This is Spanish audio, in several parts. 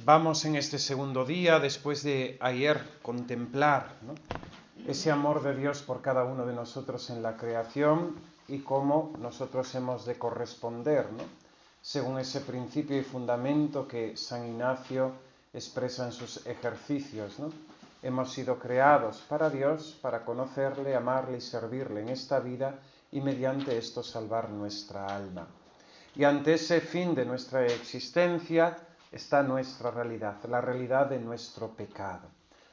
Vamos en este segundo día, después de ayer contemplar, ¿no?, ese amor de Dios por cada uno de nosotros en la creación y cómo nosotros hemos de corresponder, ¿no?, según ese principio y fundamento que San Ignacio expresa en sus ejercicios, ¿no? Hemos sido creados para Dios, para conocerle, amarle y servirle en esta vida y mediante esto salvar nuestra alma. Y ante ese fin de nuestra existencia está nuestra realidad, la realidad de nuestro pecado.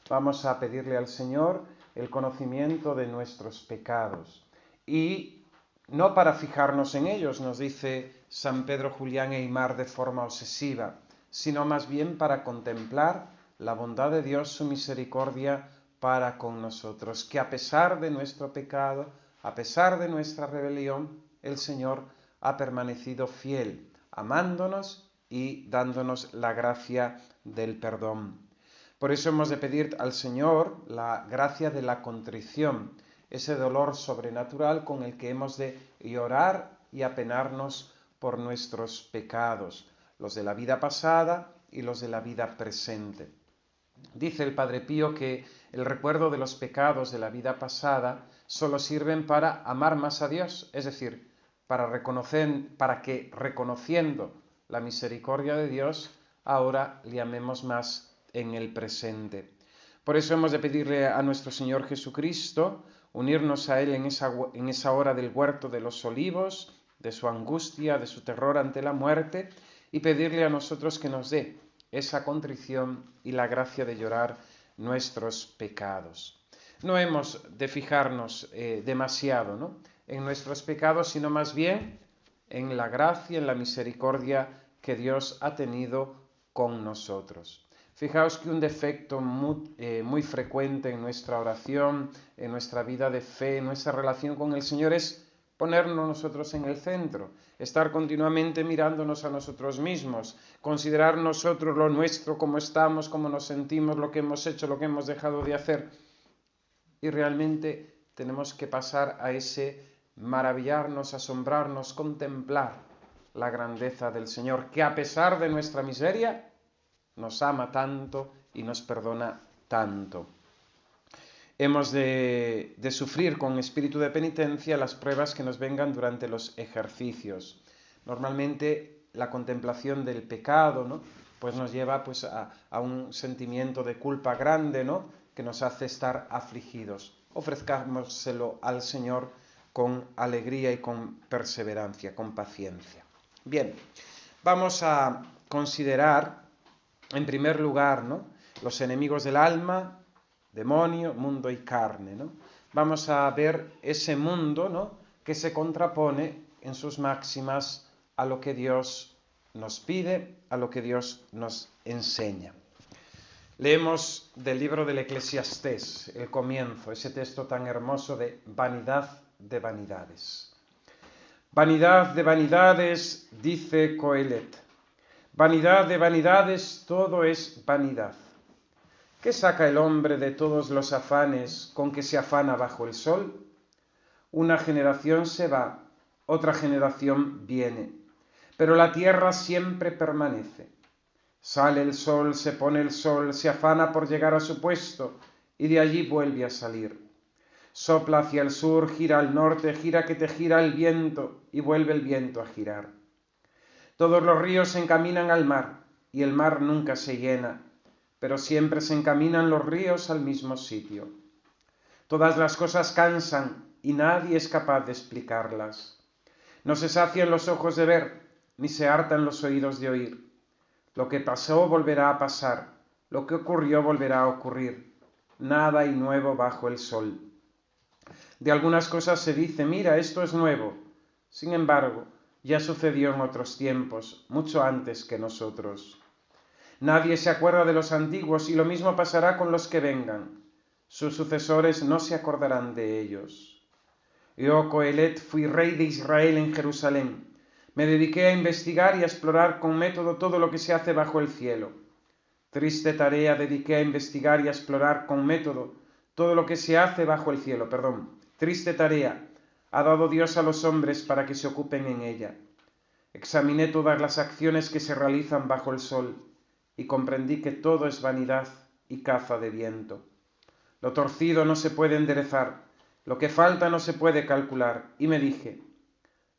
Vamos a pedirle al Señor el conocimiento de nuestros pecados y no para fijarnos en ellos, nos dice San Pedro Julián Aymar de forma obsesiva, sino más bien para contemplar la bondad de Dios, su misericordia para con nosotros, que a pesar de nuestro pecado, a pesar de nuestra rebelión, el Señor ha permanecido fiel, amándonos y dándonos la gracia del perdón. Por eso hemos de pedir al Señor la gracia de la contrición, ese dolor sobrenatural con el que hemos de llorar y apenarnos por nuestros pecados, los de la vida pasada y los de la vida presente. Dice el Padre Pío que el recuerdo de los pecados de la vida pasada solo sirven para amar más a Dios, es decir, para que reconociendo la misericordia de Dios, ahora le amemos más en el presente. Por eso hemos de pedirle a nuestro Señor Jesucristo unirnos a Él en esa hora del huerto de los olivos, de su angustia, de su terror ante la muerte, y pedirle a nosotros que nos dé esa contrición y la gracia de llorar nuestros pecados. No hemos de fijarnos demasiado, ¿no?, en nuestros pecados, sino más bien en la gracia, en la misericordia que Dios ha tenido con nosotros. Fijaos que un defecto muy frecuente en nuestra oración, en nuestra vida de fe, en nuestra relación con el Señor es ponernos nosotros en el centro, estar continuamente mirándonos a nosotros mismos, considerar nosotros lo nuestro, cómo estamos, cómo nos sentimos, lo que hemos hecho, lo que hemos dejado de hacer. Y realmente tenemos que pasar a ese maravillarnos, asombrarnos, contemplar la grandeza del Señor, que a pesar de nuestra miseria nos ama tanto y nos perdona tanto. Hemos de sufrir con espíritu de penitencia las pruebas que nos vengan durante los ejercicios. Normalmente la contemplación del pecado, ¿no?, pues nos lleva a un sentimiento de culpa grande, ¿no?, que nos hace estar afligidos. Ofrezcámoselo al Señor con alegría y con perseverancia, con paciencia. Bien, vamos a considerar en primer lugar, ¿no?, los enemigos del alma, demonio, mundo y carne, ¿no? Vamos a ver ese mundo, ¿no?, que se contrapone en sus máximas a lo que Dios nos pide, a lo que Dios nos enseña. Leemos del libro del Eclesiastés, el comienzo, ese texto tan hermoso de vanidad de vanidades. Vanidad de vanidades, dice Coelet. Vanidad de vanidades, todo es vanidad. ¿Qué saca el hombre de todos los afanes con que se afana bajo el sol? Una generación se va, otra generación viene, pero la tierra siempre permanece. Sale el sol, se pone el sol, se afana por llegar a su puesto y de allí vuelve a salir. Sopla hacia el sur, gira al norte, gira que te gira el viento y vuelve el viento a girar. Todos los ríos se encaminan al mar y el mar nunca se llena, pero siempre se encaminan los ríos al mismo sitio. Todas las cosas cansan y nadie es capaz de explicarlas. No se sacian los ojos de ver, ni se hartan los oídos de oír. Lo que pasó volverá a pasar, lo que ocurrió volverá a ocurrir. Nada hay nuevo bajo el sol. De algunas cosas se dice, mira, esto es nuevo. Sin embargo, ya sucedió en otros tiempos, mucho antes que nosotros. Nadie se acuerda de los antiguos y lo mismo pasará con los que vengan. Sus sucesores no se acordarán de ellos. Yo, Coelet, fui rey de Israel en Jerusalén. Me dediqué a investigar y a explorar con método todo lo que se hace bajo el cielo. Triste tarea dediqué a investigar y a explorar con método todo lo que se hace bajo el cielo. Triste tarea ha dado Dios a los hombres para que se ocupen en ella. Examiné todas las acciones que se realizan bajo el sol y comprendí que todo es vanidad y caza de viento. Lo torcido no se puede enderezar, lo que falta no se puede calcular, y me dije,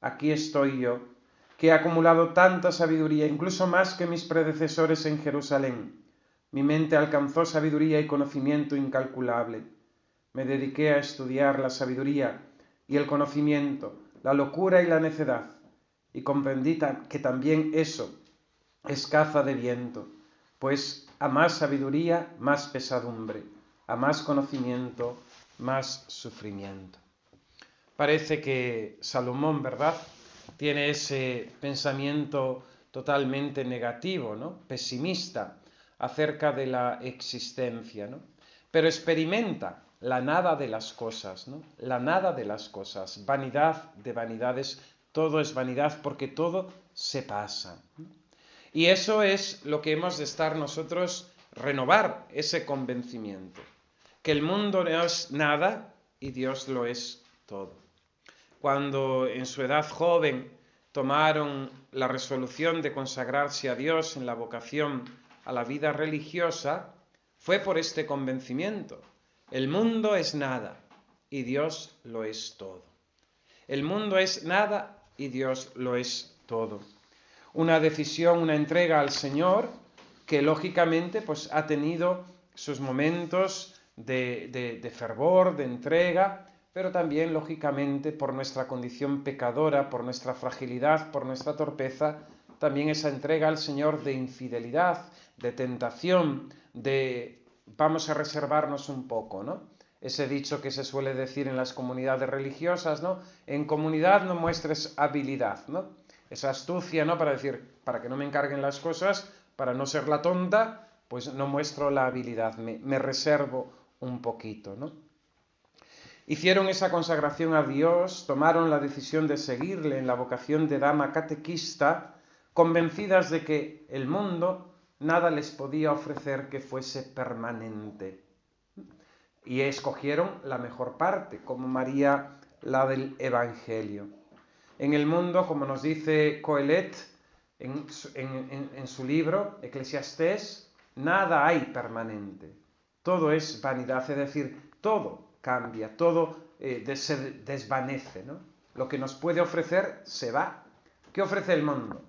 aquí estoy yo, que he acumulado tanta sabiduría, incluso más que mis predecesores en Jerusalén. Mi mente alcanzó sabiduría y conocimiento incalculable. Me dediqué a estudiar la sabiduría y el conocimiento, la locura y la necedad, y comprendí que también eso es caza de viento, pues a más sabiduría, más pesadumbre, a más conocimiento, más sufrimiento. Parece que Salomón, ¿verdad?, tiene ese pensamiento totalmente negativo, ¿no?, pesimista acerca de la existencia, ¿no?, pero experimenta la nada de las cosas, ¿no?, la nada de las cosas, vanidad de vanidades, todo es vanidad porque todo se pasa, ¿no? Y eso es lo que hemos de estar nosotros, renovar ese convencimiento, que el mundo no es nada y Dios lo es todo. Cuando en su edad joven tomaron la resolución de consagrarse a Dios en la vocación a la vida religiosa, fue por este convencimiento. El mundo es nada y Dios lo es todo. El mundo es nada y Dios lo es todo. Una decisión, una entrega al Señor que lógicamente pues ha tenido sus momentos de fervor, de entrega, pero también lógicamente por nuestra condición pecadora, por nuestra fragilidad, por nuestra torpeza, también esa entrega al Señor de infidelidad, de tentación, de vamos a reservarnos un poco, ¿no? Ese dicho que se suele decir en las comunidades religiosas, ¿no? En comunidad no muestres habilidad, ¿no? Esa astucia, ¿no?, para decir, para que no me encarguen las cosas, para no ser la tonta, pues no muestro la habilidad, me reservo un poquito, ¿no? Hicieron esa consagración a Dios, tomaron la decisión de seguirle en la vocación de dama catequista, convencidas de que el mundo nada les podía ofrecer que fuese permanente. Y escogieron la mejor parte, como María, la del Evangelio. En el mundo, como nos dice Coelet en su libro Eclesiastés, nada hay permanente. Todo es vanidad, es decir, todo cambia, todo se desvanece, ¿no? Lo que nos puede ofrecer se va. ¿Qué ofrece el mundo?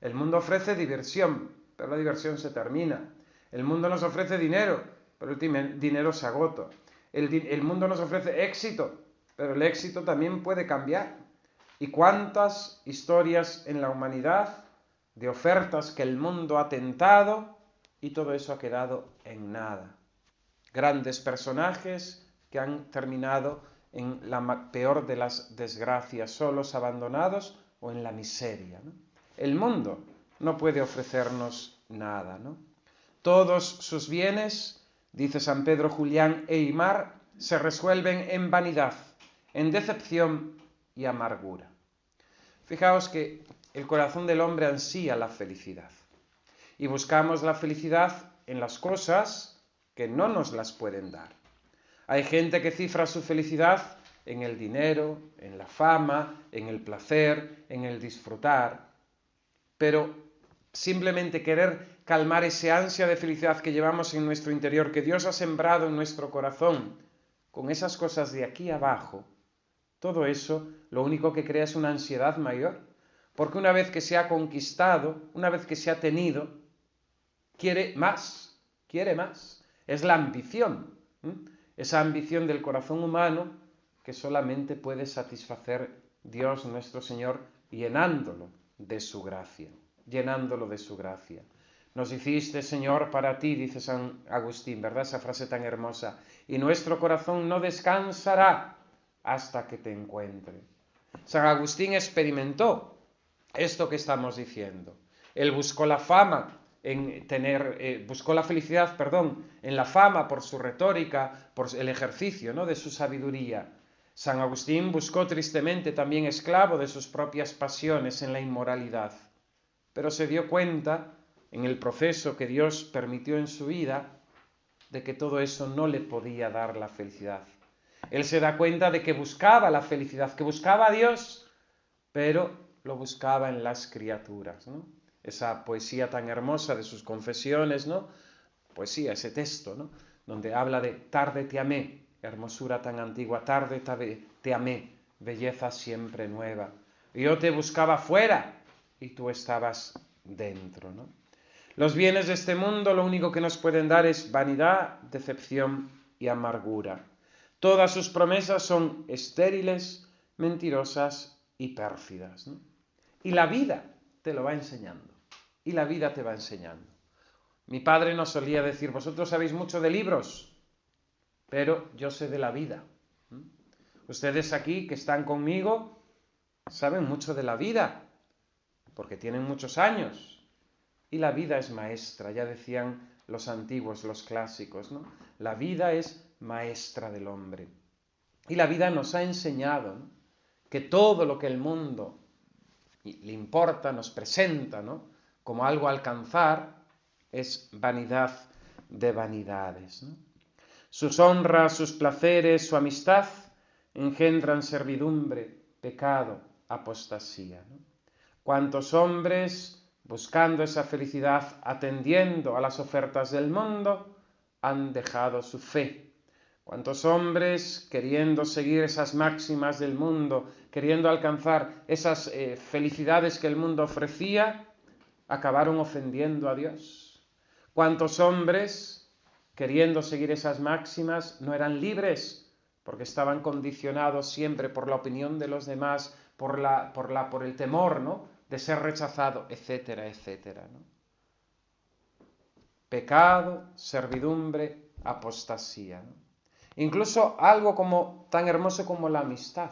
El mundo ofrece diversión, pero la diversión se termina. El mundo nos ofrece dinero, pero el dinero se agota. El mundo nos ofrece éxito, pero el éxito también puede cambiar. ¿Y cuántas historias en la humanidad de ofertas que el mundo ha tentado y todo eso ha quedado en nada? Grandes personajes que han terminado en la peor de las desgracias, solos, abandonados o en la miseria, ¿no? El mundo no puede ofrecernos nada, ¿no? Todos sus bienes, dice San Pedro Julián Eymar, se resuelven en vanidad, en decepción y amargura. Fijaos que el corazón del hombre ansía la felicidad y buscamos la felicidad en las cosas que no nos las pueden dar. Hay gente que cifra su felicidad en el dinero, en la fama, en el placer, en el disfrutar, pero simplemente querer calmar ese ansia de felicidad que llevamos en nuestro interior, que Dios ha sembrado en nuestro corazón, con esas cosas de aquí abajo, todo eso lo único que crea es una ansiedad mayor, porque una vez que se ha conquistado, una vez que se ha tenido, quiere más, quiere más. Es la ambición, esa ambición del corazón humano que solamente puede satisfacer Dios nuestro Señor llenándolo de su gracia, llenándolo de su gracia. Nos hiciste, Señor, para ti, dice San Agustín, ¿verdad? Esa frase tan hermosa. Y nuestro corazón no descansará hasta que te encuentre. San Agustín experimentó esto que estamos diciendo. Él buscó la fama, buscó la felicidad, en la fama por su retórica, por el ejercicio, ¿no?, de su sabiduría. San Agustín buscó tristemente también esclavo de sus propias pasiones en la inmoralidad, pero se dio cuenta en el proceso que Dios permitió en su vida de que todo eso no le podía dar la felicidad. Él se da cuenta de que buscaba la felicidad, que buscaba a Dios, pero lo buscaba en las criaturas, ¿no? esa poesía tan hermosa de sus confesiones, ¿no? Poesía, ese texto, ¿no? Donde habla de tarde te amé, hermosura tan antigua, tarde te amé, belleza siempre nueva. Yo te buscaba fuera y tú estabas dentro, ¿no? Los bienes de este mundo lo único que nos pueden dar es vanidad, decepción y amargura. Todas sus promesas son estériles, mentirosas y pérfidas, ¿no? Y la vida te lo va enseñando. Y la vida te va enseñando. Mi padre nos solía decir, vosotros sabéis mucho de libros, pero yo sé de la vida. Ustedes aquí que están conmigo saben mucho de la vida, porque tienen muchos años. Y la vida es maestra, ya decían los antiguos, los clásicos, ¿no? La vida es maestra del hombre. Y la vida nos ha enseñado, ¿no?, que todo lo que el mundo le importa, nos presenta, ¿no?, como algo a alcanzar, es vanidad de vanidades, ¿no? Sus honras, sus placeres, su amistad engendran servidumbre, pecado, apostasía, ¿no? ¿Cuántos hombres, buscando esa felicidad, atendiendo a las ofertas del mundo, han dejado su fe? ¿Cuántos hombres, queriendo seguir esas máximas del mundo, queriendo alcanzar esas felicidades que el mundo ofrecía, acabaron ofendiendo a Dios? ¿Cuántos hombres, queriendo seguir esas máximas, no eran libres porque estaban condicionados siempre por la opinión de los demás, por el temor, ¿no?, de ser rechazado, etcétera, etcétera, ¿no? Pecado, servidumbre, apostasía, ¿no? Incluso algo tan hermoso como la amistad.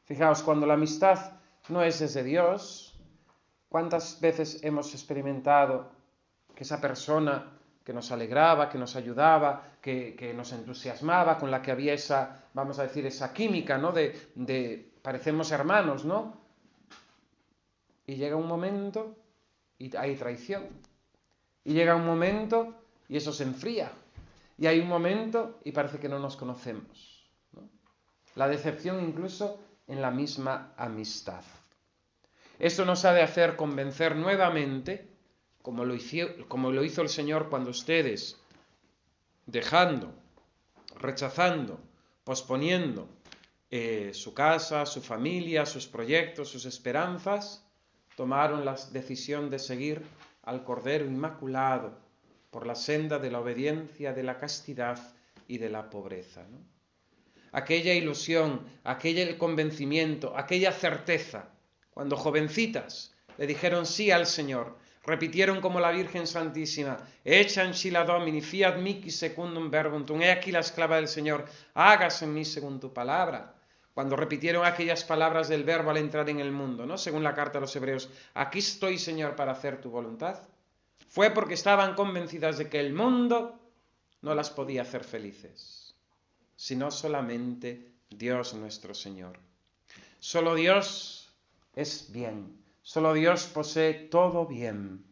Fijaos, cuando la amistad no es desde Dios, ¿cuántas veces hemos experimentado que esa persona que nos alegraba, que nos ayudaba, que nos entusiasmaba, con la que había esa, vamos a decir, esa química, ¿no?, de parecemos hermanos, ¿no? Y llega un momento y hay traición. Y llega un momento y eso se enfría. Y hay un momento y parece que no nos conocemos, ¿no? La decepción incluso en la misma amistad. Esto nos ha de hacer convencer nuevamente, como lo hizo el Señor cuando ustedes, dejando, rechazando, posponiendo su casa, su familia, sus proyectos, sus esperanzas, tomaron la decisión de seguir al Cordero Inmaculado por la senda de la obediencia, de la castidad y de la pobreza, ¿no? Aquella ilusión, aquel convencimiento, aquella certeza, cuando jovencitas le dijeron sí al Señor, repitieron como la Virgen Santísima, «Ecce ancilla Domini, fiat mihi secundum verbum tuum», he aquí la esclava del Señor, hágase en mí según tu palabra. Cuando repitieron aquellas palabras del Verbo al entrar en el mundo, ¿no?, según la carta a los Hebreos, «Aquí estoy, Señor, para hacer tu voluntad», fue porque estaban convencidas de que el mundo no las podía hacer felices, sino solamente Dios nuestro Señor. Solo Dios es bien, solo Dios posee todo bien.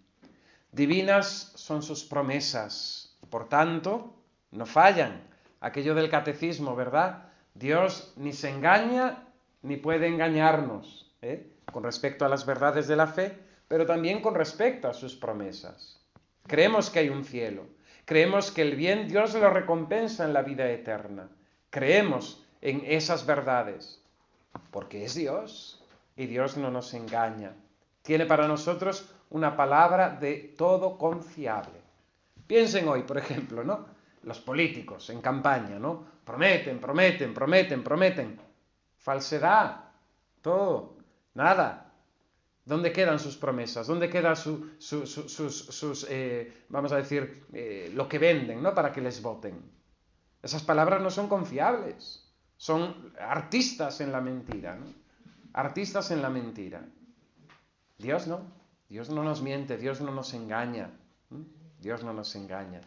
Divinas son sus promesas, por tanto, no fallan. Aquello del catecismo, ¿verdad? Dios ni se engaña ni puede engañarnos, con respecto a las verdades de la fe, pero también con respecto a sus promesas. Creemos que hay un cielo, creemos que el bien Dios lo recompensa en la vida eterna, creemos en esas verdades, porque es Dios y Dios no nos engaña. Tiene para nosotros una palabra de todo confiable. Piensen hoy, por ejemplo, ¿no?, los políticos en campaña, ¿no? Prometen. Falsedad, todo, nada. ¿Dónde quedan sus promesas? ¿Dónde queda vamos a decir, lo que venden, ¿no?, para que les voten? Esas palabras no son confiables. Son artistas en la mentira, ¿no? Artistas en la mentira. Dios no nos miente, Dios no nos engaña. Dios no nos engaña.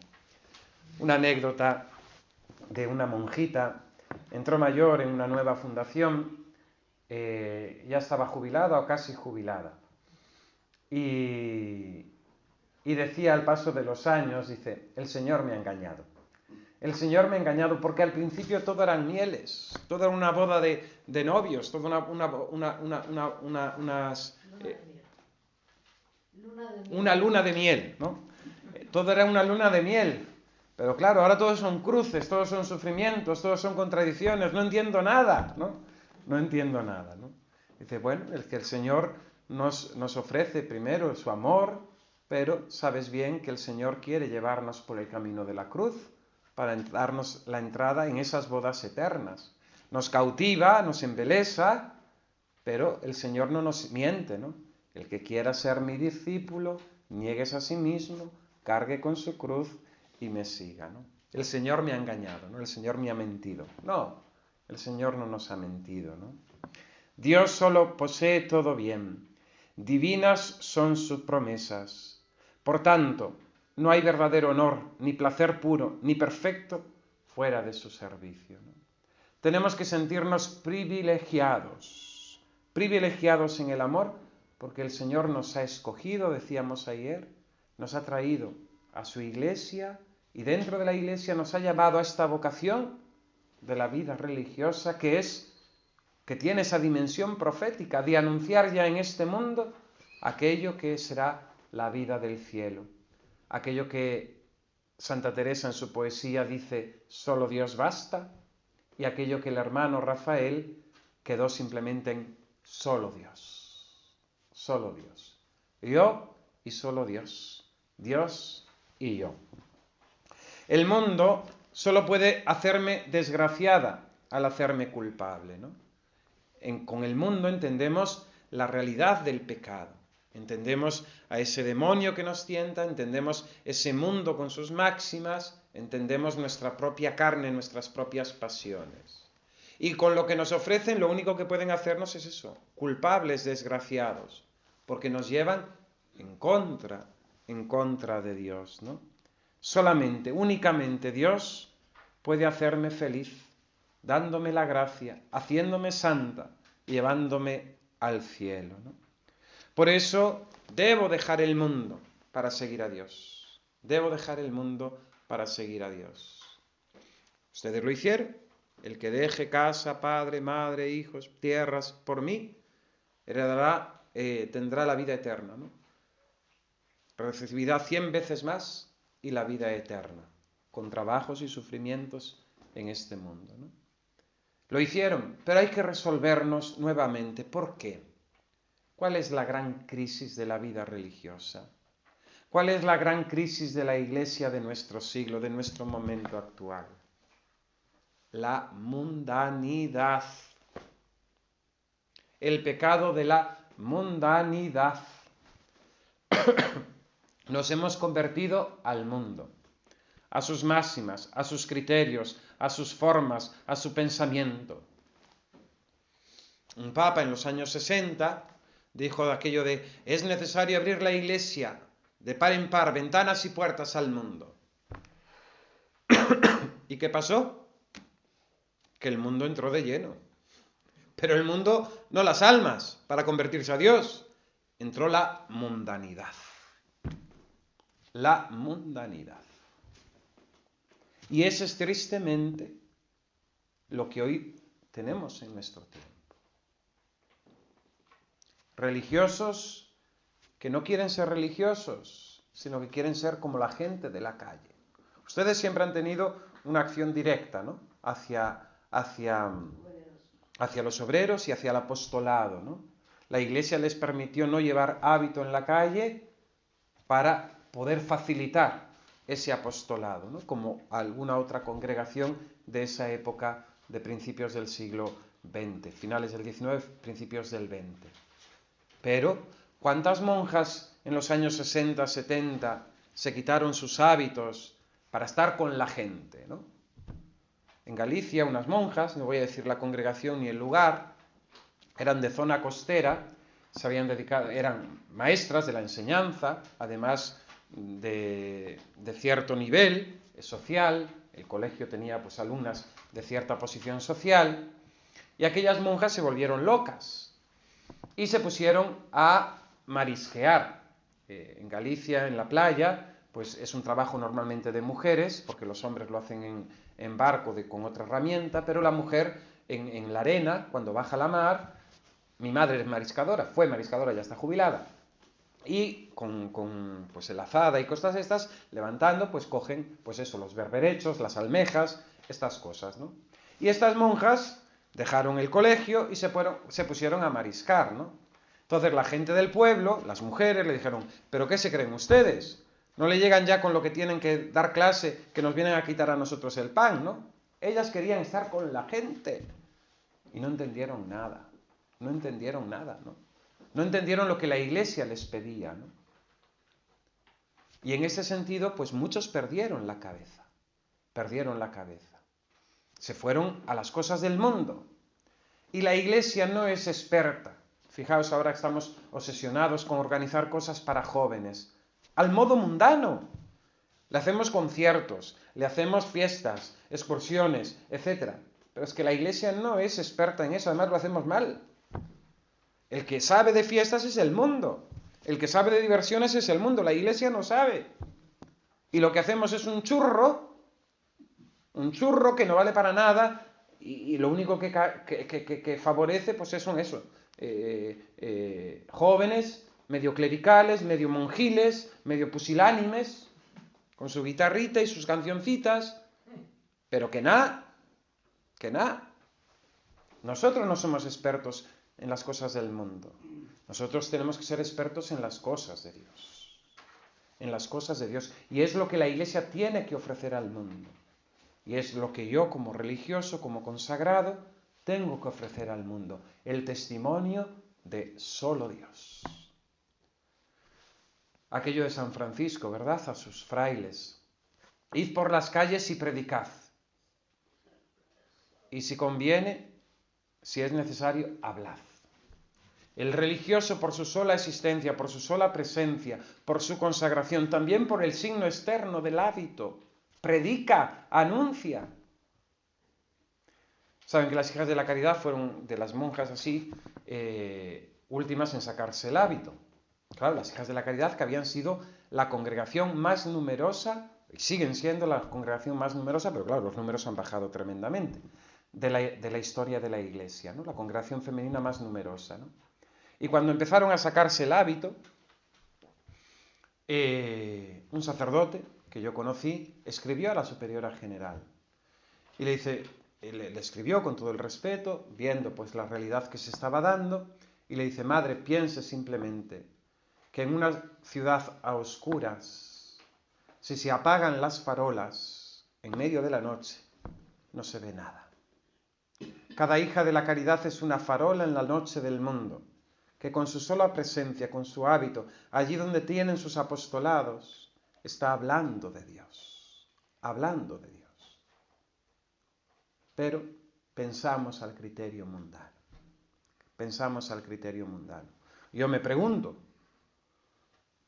Una anécdota de una monjita, entró mayor en una nueva fundación, ya estaba jubilada o casi jubilada, y decía al paso de los años, dice, el Señor me ha engañado. El Señor me ha engañado porque al principio todo eran mieles, todo era una boda de novios, toda unas... una luna de miel, ¿no? Todo era una luna de miel. Pero claro, ahora todos son cruces, todos son sufrimientos, todos son contradicciones, no entiendo nada, ¿no? No entiendo nada, ¿no? Dice, bueno, es que el Señor nos ofrece primero su amor, pero sabes bien que el Señor quiere llevarnos por el camino de la cruz para darnos la entrada en esas bodas eternas. Nos cautiva, nos embelesa, pero el Señor no nos miente, ¿no? El que quiera ser mi discípulo, nieguese a sí mismo, cargue con su cruz y me siga, ¿no? El Señor me ha engañado, ¿no? El Señor me ha mentido. No, el Señor no nos ha mentido, ¿no? Dios solo posee todo bien. Divinas son sus promesas. Por tanto, no hay verdadero honor, ni placer puro, ni perfecto fuera de su servicio, ¿no? Tenemos que sentirnos privilegiados en el amor, porque el Señor nos ha escogido, decíamos ayer, nos ha traído a su iglesia y dentro de la iglesia nos ha llamado a esta vocación de la vida religiosa que tiene esa dimensión profética de anunciar ya en este mundo aquello que será la vida del cielo, aquello que Santa Teresa en su poesía dice, solo Dios basta, y aquello que el hermano Rafael quedó simplemente en solo Dios, solo Dios, yo y solo Dios, Dios y yo. El mundo solo puede hacerme desgraciada al hacerme culpable, ¿no? Con el mundo entendemos la realidad del pecado, entendemos a ese demonio que nos tienta, entendemos ese mundo con sus máximas, entendemos nuestra propia carne, nuestras propias pasiones. Y con lo que nos ofrecen, lo único que pueden hacernos es eso, culpables, desgraciados, porque nos llevan en contra de Dios, ¿no? Solamente, únicamente Dios puede hacerme feliz, dándome la gracia, haciéndome santa, llevándome al cielo, ¿no? Por eso debo dejar el mundo para seguir a Dios. Debo dejar el mundo para seguir a Dios. Ustedes lo hicieron. El que deje casa, padre, madre, hijos, tierras, por mí, tendrá la vida eterna, ¿no? Recibirá 100 veces más y la vida eterna, con trabajos y sufrimientos en este mundo, ¿no? Lo hicieron, pero hay que resolvernos nuevamente. ¿Por qué? ¿Cuál es la gran crisis de la vida religiosa? ¿Cuál es la gran crisis de la Iglesia de nuestro siglo, de nuestro momento actual? La mundanidad. El pecado de la mundanidad. Nos hemos convertido al mundo, a sus máximas, a sus criterios, a sus formas, a su pensamiento. Un papa en los años 60 dijo de aquello de es necesario abrir la iglesia de par en par, ventanas y puertas al mundo. ¿Y qué pasó? Que el mundo entró de lleno. Pero el mundo, no las almas, para convertirse a Dios. Entró la mundanidad. La mundanidad. Y ese es tristemente lo que hoy tenemos en nuestro tiempo. Religiosos que no quieren ser religiosos, sino que quieren ser como la gente de la calle. Ustedes siempre han tenido una acción directa, ¿no? hacia los obreros y hacia el apostolado, ¿no? La Iglesia les permitió no llevar hábito en la calle para poder facilitar ese apostolado, ¿no? Como alguna otra congregación de esa época de principios del siglo XX, finales del XIX, principios del XX. Pero, ¿cuántas monjas en los años 60, 70 se quitaron sus hábitos para estar con la gente, ¿no? En Galicia, unas monjas, no voy a decir la congregación ni el lugar, eran de zona costera, se habían dedicado, eran maestras de la enseñanza, además de cierto nivel social, el colegio tenía pues alumnas de cierta posición social, y aquellas monjas se volvieron locas y se pusieron a marisquear. En Galicia, en la playa, pues es un trabajo normalmente de mujeres, porque los hombres lo hacen en barco con otra herramienta, pero la mujer en la arena, cuando baja la mar, mi madre es mariscadora, fue mariscadora, ya está jubilada, Y con pues el azada y cosas estas, levantando, pues cogen, pues eso, los berberechos, las almejas, estas cosas, ¿no? Y estas monjas dejaron el colegio y se pusieron a mariscar, ¿no? Entonces la gente del pueblo, las mujeres, le dijeron, ¿pero qué se creen ustedes? ¿No le llegan ya con lo que tienen que dar clase, que nos vienen a quitar a nosotros el pan, ¿no? Ellas querían estar con la gente. Y no entendieron nada. No entendieron nada, ¿no? No entendieron lo que la Iglesia les pedía, ¿no? Y en ese sentido, pues muchos perdieron la cabeza. Perdieron la cabeza. Se fueron a las cosas del mundo. Y la Iglesia no es experta. Fijaos, ahora estamos obsesionados con organizar cosas para jóvenes. Al modo mundano. Le hacemos conciertos, le hacemos fiestas, excursiones, etc. Pero es que la Iglesia no es experta en eso, además lo hacemos mal. El que sabe de fiestas es el mundo. El que sabe de diversiones es el mundo. La Iglesia no sabe. Y lo que hacemos es un churro que no vale para nada y lo único que favorece pues son eso. Jóvenes, medio clericales, medio monjiles, medio pusilánimes, con su guitarrita y sus cancioncitas, pero que nada. Nosotros no somos expertos en las cosas del mundo. Nosotros tenemos que ser expertos en las cosas de Dios. En las cosas de Dios. Y es lo que la Iglesia tiene que ofrecer al mundo. Y es lo que yo como religioso, como consagrado, tengo que ofrecer al mundo. El testimonio de solo Dios. Aquello de San Francisco, ¿verdad? A sus frailes. Id por las calles y predicad. Y si conviene, si es necesario, hablad. El religioso por su sola existencia, por su sola presencia, por su consagración, también por el signo externo del hábito, predica, anuncia. Saben que las hijas de la caridad fueron de las monjas así, últimas en sacarse el hábito. Claro, las hijas de la caridad que habían sido la congregación más numerosa, y siguen siendo la congregación más numerosa, pero claro, los números han bajado tremendamente, de la historia de la Iglesia, ¿no? La congregación femenina más numerosa, ¿no? Y cuando empezaron a sacarse el hábito, un sacerdote que yo conocí escribió a la superiora general y le dice, le escribió con todo el respeto, viendo pues la realidad que se estaba dando, y le dice, madre, piense simplemente que en una ciudad a oscuras, si se apagan las farolas en medio de la noche, no se ve nada. Cada hija de la caridad es una farola en la noche del mundo, que con su sola presencia, con su hábito, allí donde tienen sus apostolados, está hablando de Dios, hablando de Dios. Pero pensamos al criterio mundano, Yo me pregunto,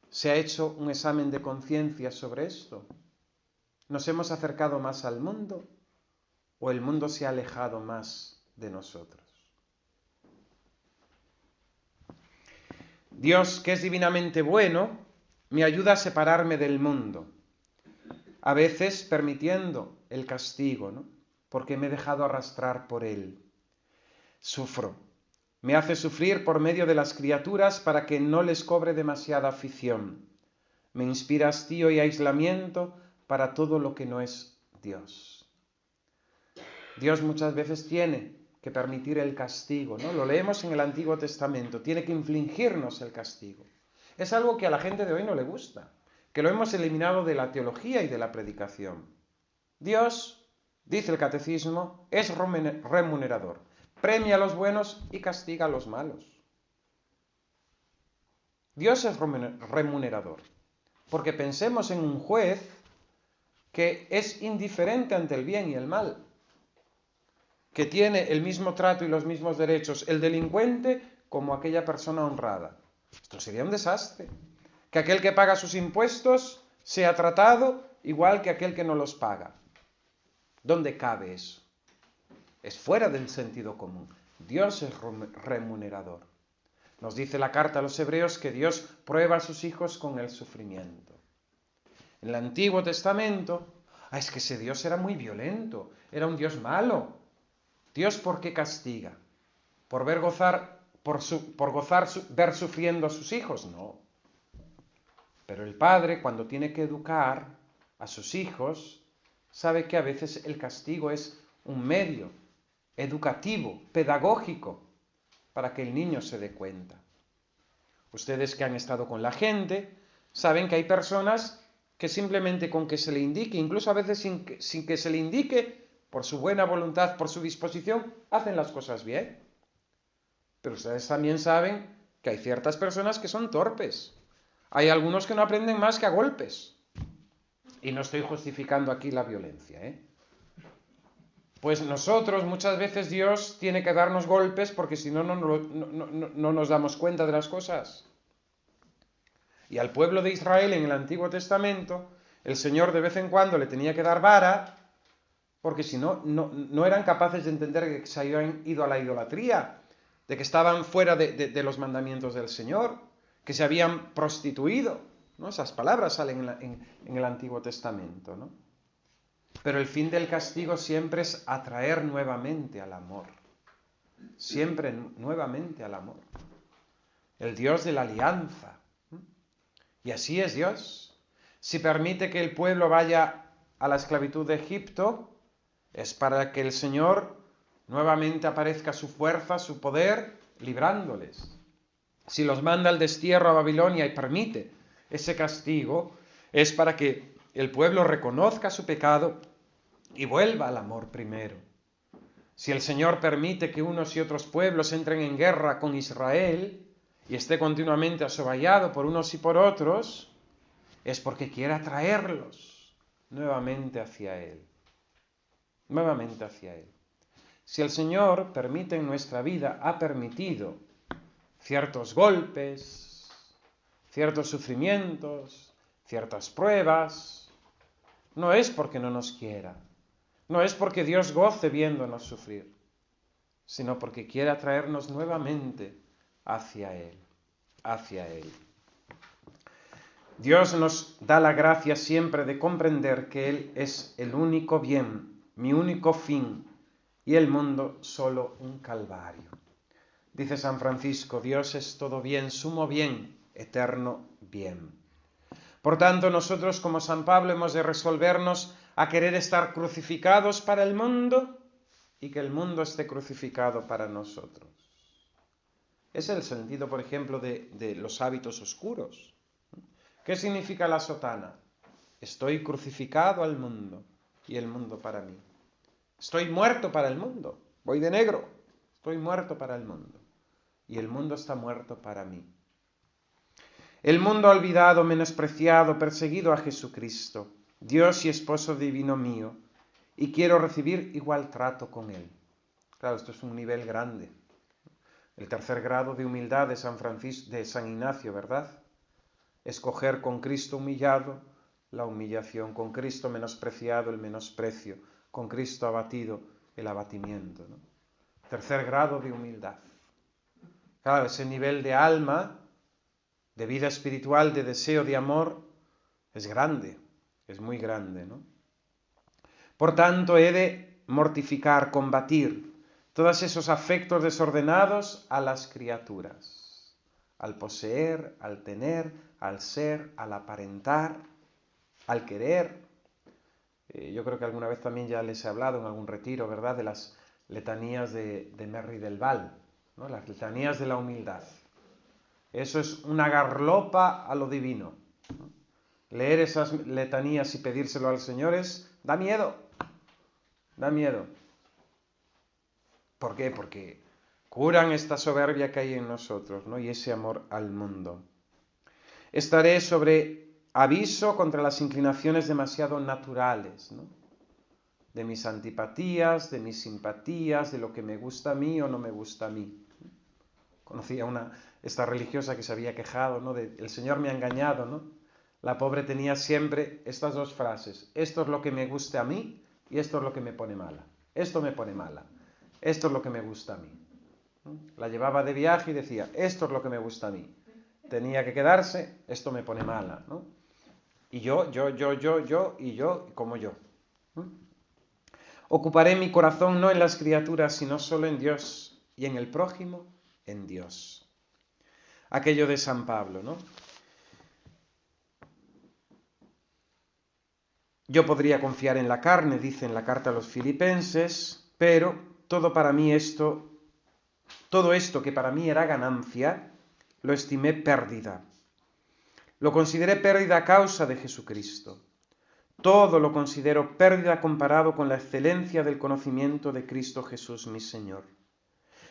¿se ha hecho un examen de conciencia sobre esto? ¿Nos hemos acercado más al mundo o el mundo se ha alejado más de nosotros? Dios, que es divinamente bueno, me ayuda a separarme del mundo, a veces permitiendo el castigo, ¿no? Porque me he dejado arrastrar por él. Sufro, me hace sufrir por medio de las criaturas para que no les cobre demasiada afición. Me inspira hastío y aislamiento para todo lo que no es Dios. Dios muchas veces tiene que permitir el castigo, ¿no? Lo leemos en el Antiguo Testamento, tiene que infligirnos el castigo. Es algo que a la gente de hoy no le gusta, que lo hemos eliminado de la teología y de la predicación. Dios, dice el Catecismo, es remunerador, premia a los buenos y castiga a los malos. Dios es remunerador, porque pensemos en un juez que es indiferente ante el bien y el mal, que tiene el mismo trato y los mismos derechos el delincuente como aquella persona honrada. Esto sería un desastre. Que aquel que paga sus impuestos sea tratado igual que aquel que no los paga. ¿Dónde cabe eso? Es fuera del sentido común. Dios es remunerador. Nos dice la carta a los hebreos que Dios prueba a sus hijos con el sufrimiento. En el Antiguo Testamento, es que ese Dios era muy violento, era un Dios malo. Dios, ¿por qué castiga? ¿Por ver sufriendo a sus hijos? No. Pero el padre, cuando tiene que educar a sus hijos, sabe que a veces el castigo es un medio educativo, pedagógico, para que el niño se dé cuenta. Ustedes que han estado con la gente, saben que hay personas que simplemente con que se le indique, incluso a veces sin que se le indique, por su buena voluntad, por su disposición, hacen las cosas bien. Pero ustedes también saben que hay ciertas personas que son torpes. Hay algunos que no aprenden más que a golpes. Y no estoy justificando aquí la violencia, Pues nosotros, muchas veces Dios tiene que darnos golpes porque si no, no nos damos cuenta de las cosas. Y al pueblo de Israel en el Antiguo Testamento, el Señor de vez en cuando le tenía que dar vara porque si no, no eran capaces de entender que se habían ido a la idolatría, de que estaban fuera de los mandamientos del Señor, que se habían prostituido, ¿no? Esas palabras salen en el Antiguo Testamento, ¿no? Pero el fin del castigo siempre es atraer nuevamente al amor. Siempre nuevamente al amor. El Dios de la alianza. Y así es Dios. Si permite que el pueblo vaya a la esclavitud de Egipto, es para que el Señor nuevamente aparezca su fuerza, su poder, librándoles. Si los manda al destierro a Babilonia y permite ese castigo, es para que el pueblo reconozca su pecado y vuelva al amor primero. Si el Señor permite que unos y otros pueblos entren en guerra con Israel y esté continuamente asovallado por unos y por otros, es porque quiere atraerlos nuevamente hacia Él. Nuevamente hacia Él. Si el Señor permite en nuestra vida, ha permitido ciertos golpes, ciertos sufrimientos, ciertas pruebas, no es porque no nos quiera, no es porque Dios goce viéndonos sufrir, sino porque quiere atraernos nuevamente hacia Él, hacia Él. Dios nos da la gracia siempre de comprender que Él es el único bien, mi único fin, y el mundo solo un calvario. Dice San Francisco, Dios es todo bien, sumo bien, eterno bien. Por tanto, nosotros como San Pablo hemos de resolvernos a querer estar crucificados para el mundo y que el mundo esté crucificado para nosotros. Es el sentido, por ejemplo, de los hábitos oscuros. ¿Qué significa la sotana? Estoy crucificado al mundo y el mundo para mí. Estoy muerto para el mundo, voy de negro, estoy muerto para el mundo y el mundo está muerto para mí. El mundo ha olvidado, menospreciado, perseguido a Jesucristo, Dios y esposo divino mío, y quiero recibir igual trato con Él. Claro, esto es un nivel grande. El tercer grado de humildad de San Ignacio, ¿verdad? Escoger con Cristo humillado la humillación, con Cristo menospreciado el menosprecio, con Cristo abatido el abatimiento, ¿no? Tercer grado de humildad. Claro, ese nivel de alma, de vida espiritual, de deseo, de amor, es grande, es muy grande, ¿no? Por tanto, he de mortificar, combatir todos esos afectos desordenados a las criaturas, al poseer, al tener, al ser, al aparentar, al querer. Yo creo que alguna vez también ya les he hablado en algún retiro, ¿verdad?, de las letanías de Merry del Val, ¿no? Las letanías de la humildad. Eso es una garlopa a lo divino, ¿no? Leer esas letanías y pedírselo al Señor da miedo, da miedo. ¿Por qué? Porque curan esta soberbia que hay en nosotros, ¿no? Y ese amor al mundo. Estaré sobre aviso contra las inclinaciones demasiado naturales, ¿no? De mis antipatías, de mis simpatías, de lo que me gusta a mí o no me gusta a mí. Conocía esta religiosa que se había quejado, ¿no? De el Señor me ha engañado, ¿no? La pobre tenía siempre estas dos frases: esto es lo que me gusta a mí y esto es lo que me pone mala. Esto me pone mala. Esto es lo que me gusta a mí. La llevaba de viaje y decía, esto es lo que me gusta a mí. Tenía que quedarse, esto me pone mala, ¿no? Y yo, y yo, como yo. Ocuparé mi corazón no en las criaturas, sino solo en Dios, y en el prójimo, en Dios. Aquello de San Pablo, ¿no? Yo podría confiar en la carne, dice en la carta a los Filipenses, pero todo esto que para mí era ganancia, lo estimé pérdida. Lo consideré pérdida a causa de Jesucristo. Todo lo considero pérdida comparado con la excelencia del conocimiento de Cristo Jesús mi Señor.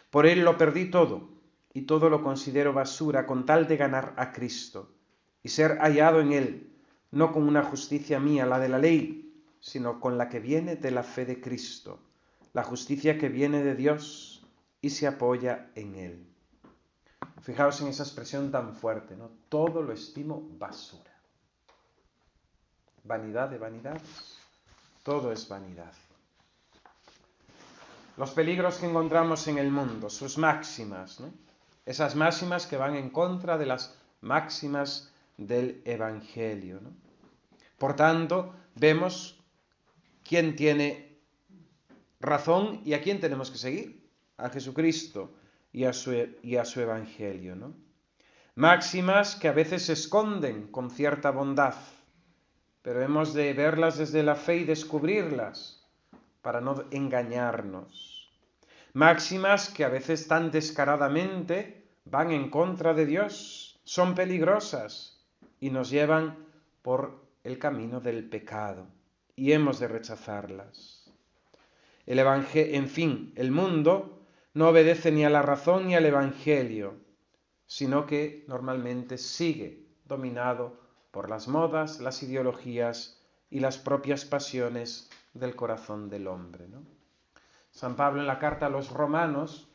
Por Él lo perdí todo, y todo lo considero basura con tal de ganar a Cristo, y ser hallado en Él, no con una justicia mía, la de la ley, sino con la que viene de la fe de Cristo, la justicia que viene de Dios y se apoya en Él. Fijaos en esa expresión tan fuerte, ¿no? Todo lo estimo basura. Vanidad de vanidades, todo es vanidad. Los peligros que encontramos en el mundo, sus máximas, ¿no? Esas máximas que van en contra de las máximas del Evangelio, ¿no? Por tanto, vemos quién tiene razón y a quién tenemos que seguir, a Jesucristo y a su Evangelio, ¿no? Máximas que a veces se esconden con cierta bondad, pero hemos de verlas desde la fe y descubrirlas para no engañarnos. Máximas que a veces tan descaradamente van en contra de Dios, son peligrosas y nos llevan por el camino del pecado y hemos de rechazarlas. El mundo no obedece ni a la razón ni al Evangelio, sino que normalmente sigue dominado por las modas, las ideologías y las propias pasiones del corazón del hombre, ¿no? San Pablo en la carta a los Romanos,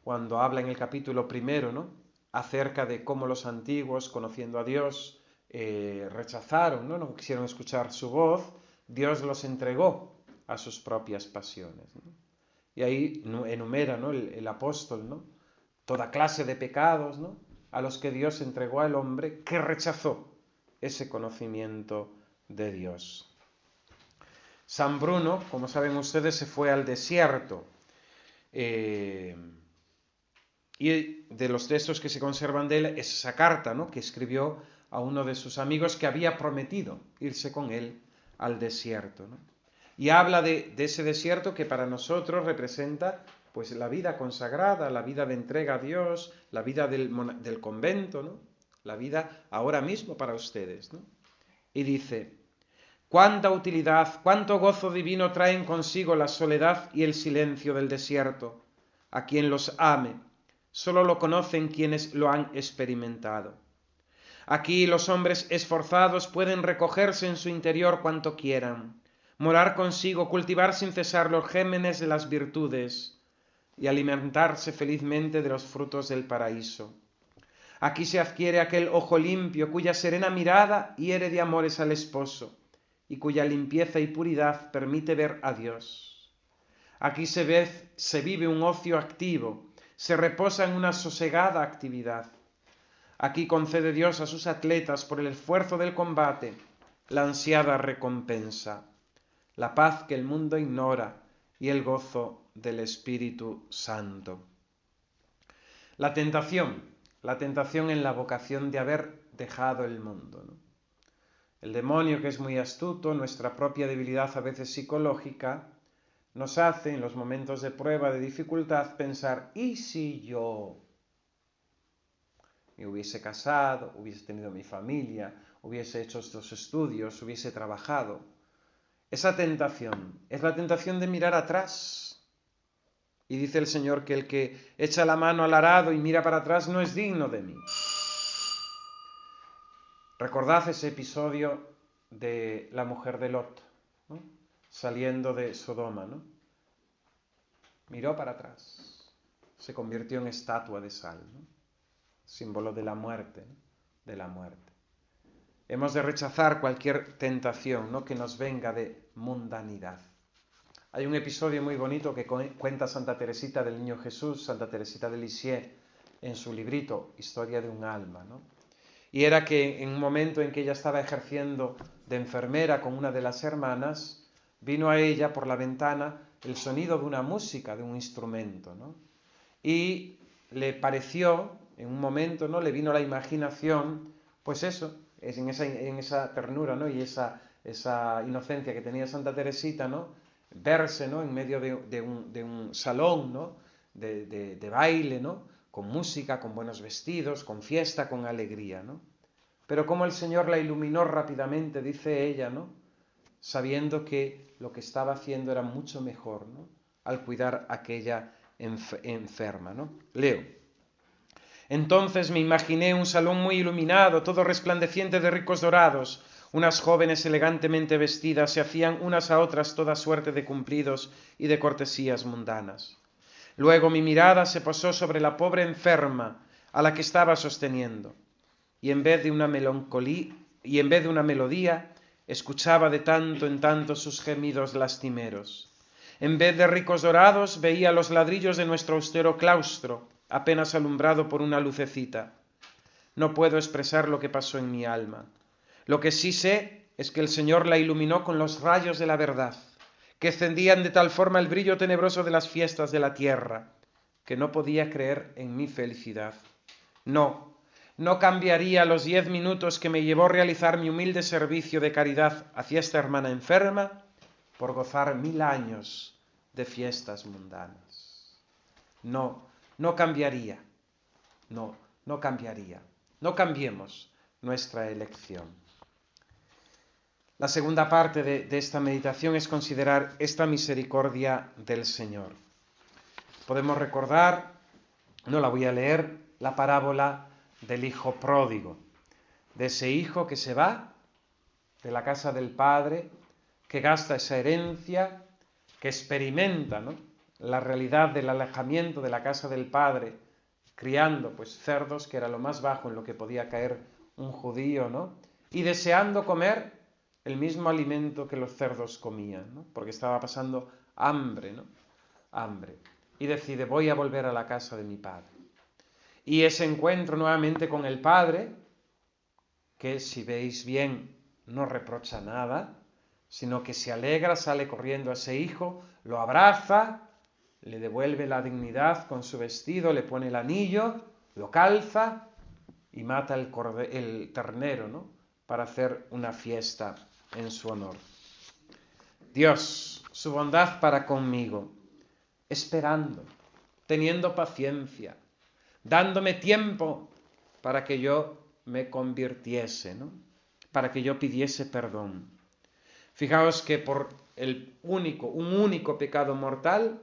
cuando habla en el capítulo 1, ¿no?, acerca de cómo los antiguos, conociendo a Dios, rechazaron, no quisieron escuchar su voz, Dios los entregó a sus propias pasiones, ¿no? Y ahí enumera, ¿no?, el apóstol, ¿no?, toda clase de pecados, ¿no?, a los que Dios entregó al hombre que rechazó ese conocimiento de Dios. San Bruno, como saben ustedes, se fue al desierto. Y de los textos que se conservan de él es esa carta, ¿no?, que escribió a uno de sus amigos que había prometido irse con él al desierto, ¿no? Y habla de ese desierto que para nosotros representa pues la vida consagrada, la vida de entrega a Dios, la vida del convento, ¿no?, la vida ahora mismo para ustedes, ¿no? Y dice: cuánta utilidad, cuánto gozo divino traen consigo la soledad y el silencio del desierto. A quien los ame, solo lo conocen quienes lo han experimentado. Aquí los hombres esforzados pueden recogerse en su interior cuanto quieran, morar consigo, cultivar sin cesar los gérmenes de las virtudes y alimentarse felizmente de los frutos del paraíso. Aquí se adquiere aquel ojo limpio cuya serena mirada hiere de amores al esposo y cuya limpieza y puridad permite ver a Dios. Aquí se vive un ocio activo, se reposa en una sosegada actividad. Aquí concede Dios a sus atletas por el esfuerzo del combate la ansiada recompensa, la paz que el mundo ignora y el gozo del Espíritu Santo. La tentación en la vocación de haber dejado el mundo, ¿no? El demonio, que es muy astuto, nuestra propia debilidad a veces psicológica, nos hace en los momentos de prueba, de dificultad, pensar: ¿y si yo me hubiese casado, hubiese tenido mi familia, hubiese hecho estos estudios, hubiese trabajado? Esa tentación es la tentación de mirar atrás. Y dice el Señor que el que echa la mano al arado y mira para atrás no es digno de mí. Recordad ese episodio de la mujer de Lot, ¿no?, saliendo de Sodoma, ¿no? Miró para atrás, se convirtió en estatua de sal, ¿no?, símbolo de la muerte, ¿no?, de la muerte. Hemos de rechazar cualquier tentación, ¿no?, que nos venga de mundanidad. Hay un episodio muy bonito que cuenta Santa Teresita del Niño Jesús, Santa Teresita de Lisieux, en su librito Historia de un alma, ¿no? Y era que en un momento en que ella estaba ejerciendo de enfermera con una de las hermanas, vino a ella por la ventana el sonido de una música, de un instrumento, ¿no? Y le pareció, en un momento, ¿no?, le vino a la imaginación, pues eso, en esa ternura, ¿no?, y esa esa inocencia que tenía Santa Teresita, ¿no? Verse, ¿no? En medio de un salón, ¿no? De baile, ¿no? Con música, con buenos vestidos, con fiesta, con alegría, ¿no? Pero como el Señor la iluminó rápidamente, dice ella, ¿no? Sabiendo que lo que estaba haciendo era mucho mejor, ¿no? Al cuidar a aquella enferma, ¿no? Leo. Entonces me imaginé un salón muy iluminado, todo resplandeciente de ricos dorados. Unas jóvenes elegantemente vestidas se hacían unas a otras toda suerte de cumplidos y de cortesías mundanas. Luego mi mirada se posó sobre la pobre enferma a la que estaba sosteniendo, y en vez de una melodía, escuchaba de tanto en tanto sus gemidos lastimeros. En vez de ricos dorados, veía los ladrillos de nuestro austero claustro, apenas alumbrado por una lucecita. No puedo expresar lo que pasó en mi alma. Lo que sí sé es que el Señor la iluminó con los rayos de la verdad, que encendían de tal forma el brillo tenebroso de las fiestas de la tierra, que no podía creer en mi felicidad. No cambiaría los 10 minutos que me llevó realizar mi humilde servicio de caridad hacia esta hermana enferma por gozar 1000 años de fiestas mundanas. No cambiaría. No cambiaría. No cambiemos nuestra elección. La segunda parte de esta meditación es considerar esta misericordia del Señor. Podemos recordar, no la voy a leer, la parábola del hijo pródigo, de ese hijo que se va de la casa del padre, que gasta esa herencia, que experimenta, ¿no?, la realidad del alejamiento de la casa del padre, criando pues cerdos, que era lo más bajo en lo que podía caer un judío, ¿no?, y deseando comer el mismo alimento que los cerdos comían, ¿no?, porque estaba pasando hambre, ¿no?, hambre, y decide: voy a volver a la casa de mi padre. Y ese encuentro nuevamente con el Padre, que si veis bien no reprocha nada, sino que se alegra, sale corriendo a ese hijo, lo abraza, le devuelve la dignidad con su vestido, le pone el anillo, lo calza y mata el ternero, ¿no?, para hacer una fiesta en su honor. Dios, su bondad para conmigo, esperando, teniendo paciencia, dándome tiempo para que yo me convirtiese, ¿no?, para que yo pidiese perdón. Fijaos que por un único pecado mortal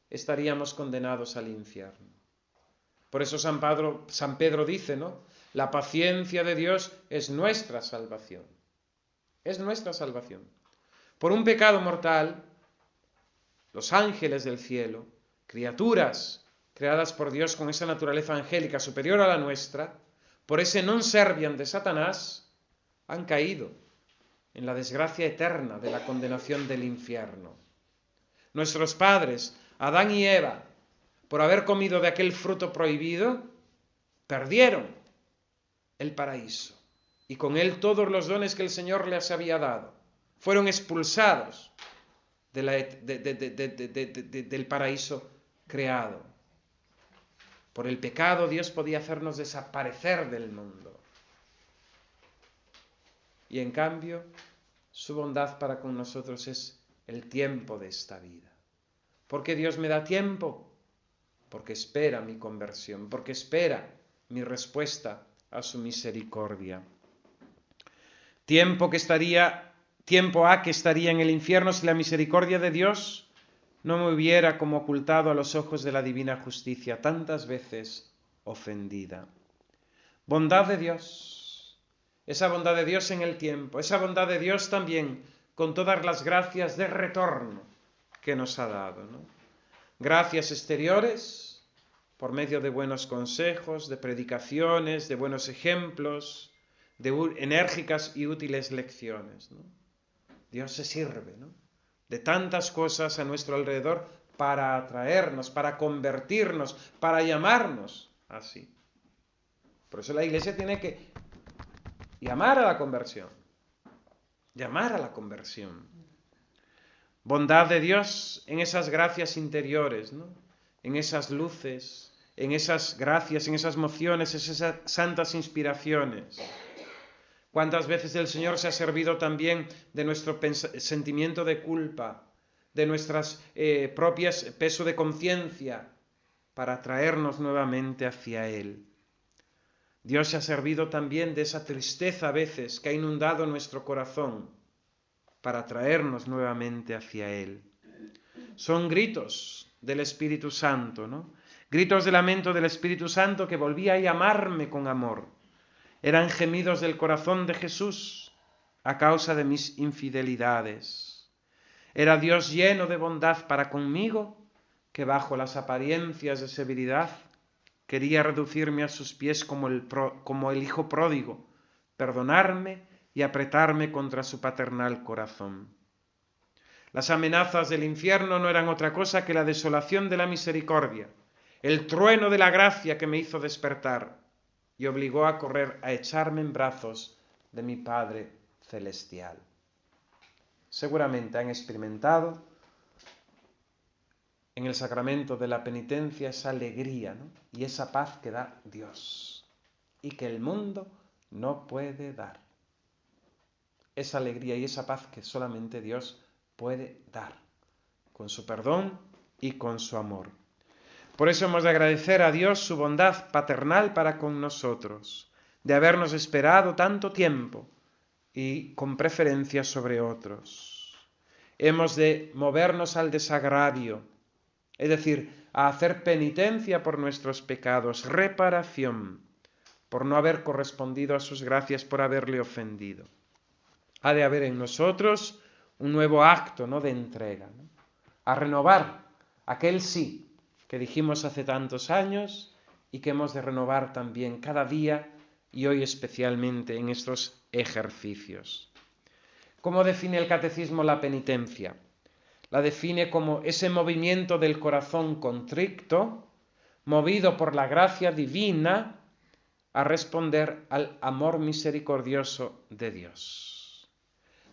estaríamos condenados al infierno. Por eso San Pedro dice, ¿no?, la paciencia de Dios es nuestra salvación. Es nuestra salvación. Por un pecado mortal, los ángeles del cielo, criaturas creadas por Dios con esa naturaleza angélica superior a la nuestra, por ese non serviam de Satanás, han caído en la desgracia eterna de la condenación del infierno. Nuestros padres, Adán y Eva, por haber comido de aquel fruto prohibido, perdieron el paraíso, y con él todos los dones que el Señor les había dado. Fueron expulsados del paraíso creado. Por el pecado Dios podía hacernos desaparecer del mundo. Y en cambio, su bondad para con nosotros es el tiempo de esta vida. ¿Por qué Dios me da tiempo? Porque espera mi conversión, porque espera mi respuesta a su misericordia. Tiempo que estaría en el infierno si la misericordia de Dios no me hubiera como ocultado a los ojos de la divina justicia, tantas veces ofendida. Bondad de Dios, esa bondad de Dios en el tiempo, esa bondad de Dios también con todas las gracias de retorno que nos ha dado, ¿no? Gracias exteriores, por medio de buenos consejos, de predicaciones, de buenos ejemplos, de enérgicas y útiles lecciones, ¿no? Dios se sirve, ¿no?, de tantas cosas a nuestro alrededor para atraernos, para convertirnos, para llamarnos así. Por eso la Iglesia tiene que llamar a la conversión. Llamar a la conversión. Bondad de Dios en esas gracias interiores, ¿no?, en esas luces, en esas gracias, en esas mociones, en esas santas inspiraciones. ¿Cuántas veces el Señor se ha servido también de nuestro sentimiento de culpa, de nuestras propias peso de conciencia, para traernos nuevamente hacia Él? Dios se ha servido también de esa tristeza a veces que ha inundado nuestro corazón para traernos nuevamente hacia Él. Son gritos del Espíritu Santo, ¿no? Gritos de lamento del Espíritu Santo que volvía a llamarme con amor. Eran gemidos del corazón de Jesús a causa de mis infidelidades. Era Dios lleno de bondad para conmigo, que bajo las apariencias de severidad quería reducirme a sus pies como el hijo pródigo, perdonarme y apretarme contra su paternal corazón. Las amenazas del infierno no eran otra cosa que la desolación de la misericordia, el trueno de la gracia que me hizo despertar y obligó a correr a echarme en brazos de mi Padre Celestial. Seguramente han experimentado en el sacramento de la penitencia esa alegría, ¿no? Y esa paz que da Dios y que el mundo no puede dar. Esa alegría y esa paz que solamente Dios puede dar, con su perdón y con su amor. Por eso hemos de agradecer a Dios su bondad paternal para con nosotros, de habernos esperado tanto tiempo y con preferencia sobre otros. Hemos de movernos al desagravio, es decir, a hacer penitencia por nuestros pecados, reparación, por no haber correspondido a sus gracias, por haberle ofendido. Ha de haber en nosotros un nuevo acto, ¿no?, de entrega, ¿no?, a renovar aquel sí que dijimos hace tantos años y que hemos de renovar también cada día y hoy especialmente en estos ejercicios. ¿Cómo define el Catecismo la penitencia? La define como ese movimiento del corazón contrito, movido por la gracia divina, a responder al amor misericordioso de Dios.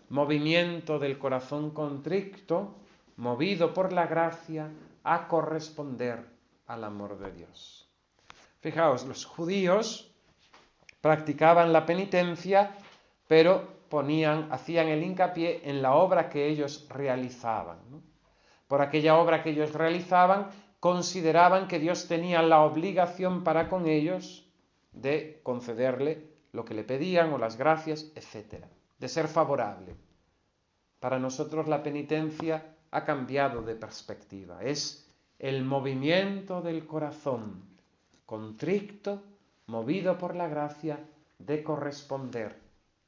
Movimiento del corazón contrito, movido por la gracia, a corresponder al amor de Dios. Fijaos, los judíos practicaban la penitencia, pero hacían el hincapié en la obra que ellos realizaban, ¿no? Por aquella obra que ellos realizaban, consideraban que Dios tenía la obligación para con ellos de concederle lo que le pedían o las gracias, etc., de ser favorable. Para nosotros la penitencia ha cambiado de perspectiva. Es el movimiento del corazón contrito, movido por la gracia, de corresponder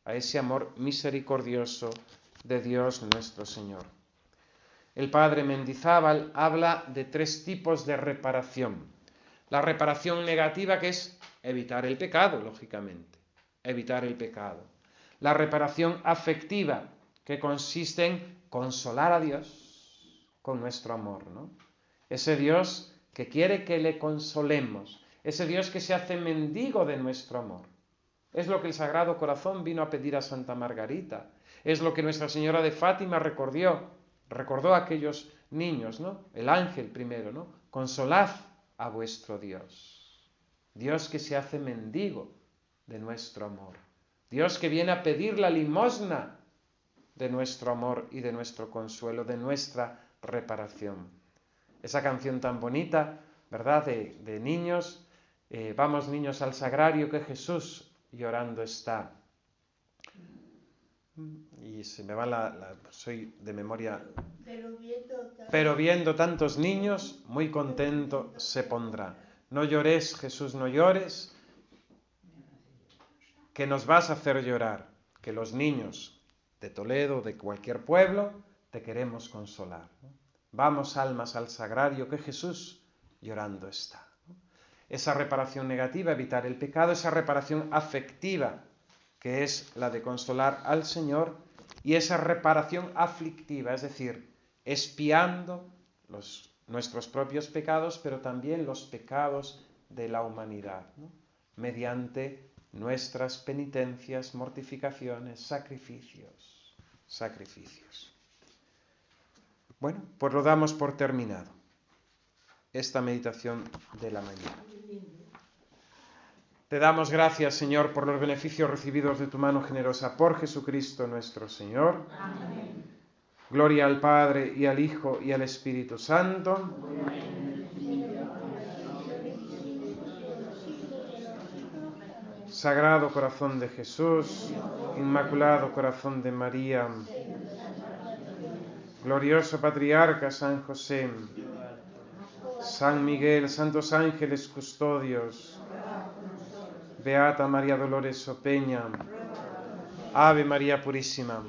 a ese amor misericordioso de Dios nuestro Señor. El padre Mendizábal habla de 3 tipos de reparación. La reparación negativa, que es evitar el pecado, lógicamente, evitar el pecado. La reparación afectiva, que consiste en consolar a Dios con nuestro amor, ¿no? Ese Dios que quiere que le consolemos, ese Dios que se hace mendigo de nuestro amor. Es lo que el Sagrado Corazón vino a pedir a Santa Margarita. Es lo que Nuestra Señora de Fátima recordó a aquellos niños, ¿no? El ángel primero, ¿no? Consolad a vuestro Dios. Dios que se hace mendigo de nuestro amor. Dios que viene a pedir la limosna de nuestro amor y de nuestro consuelo, de nuestra reparación. Esa canción tan bonita, ¿verdad?, de niños. Vamos niños al sagrario que Jesús llorando está. Y se me va soy de memoria. Pero viendo tantos niños, muy contento se pondrá. No llores, Jesús, no llores, que nos vas a hacer llorar, que los niños de Toledo, de cualquier pueblo, te queremos consolar, ¿no? Vamos almas al sagrario que Jesús llorando está. Esa reparación negativa, evitar el pecado, esa reparación afectiva, que es la de consolar al Señor, y esa reparación aflictiva, es decir, expiando nuestros propios pecados, pero también los pecados de la humanidad, ¿no?, mediante nuestras penitencias, mortificaciones, sacrificios. Bueno, pues lo damos por terminado, esta meditación de la mañana. Te damos gracias, Señor, por los beneficios recibidos de tu mano generosa, por Jesucristo nuestro Señor. Amén. Gloria al Padre, y al Hijo, y al Espíritu Santo. Sagrado Corazón de Jesús, Inmaculado Corazón de María, glorioso Patriarca San José, San Miguel, santos ángeles custodios, Beata María Dolores Opeña, Ave María Purísima.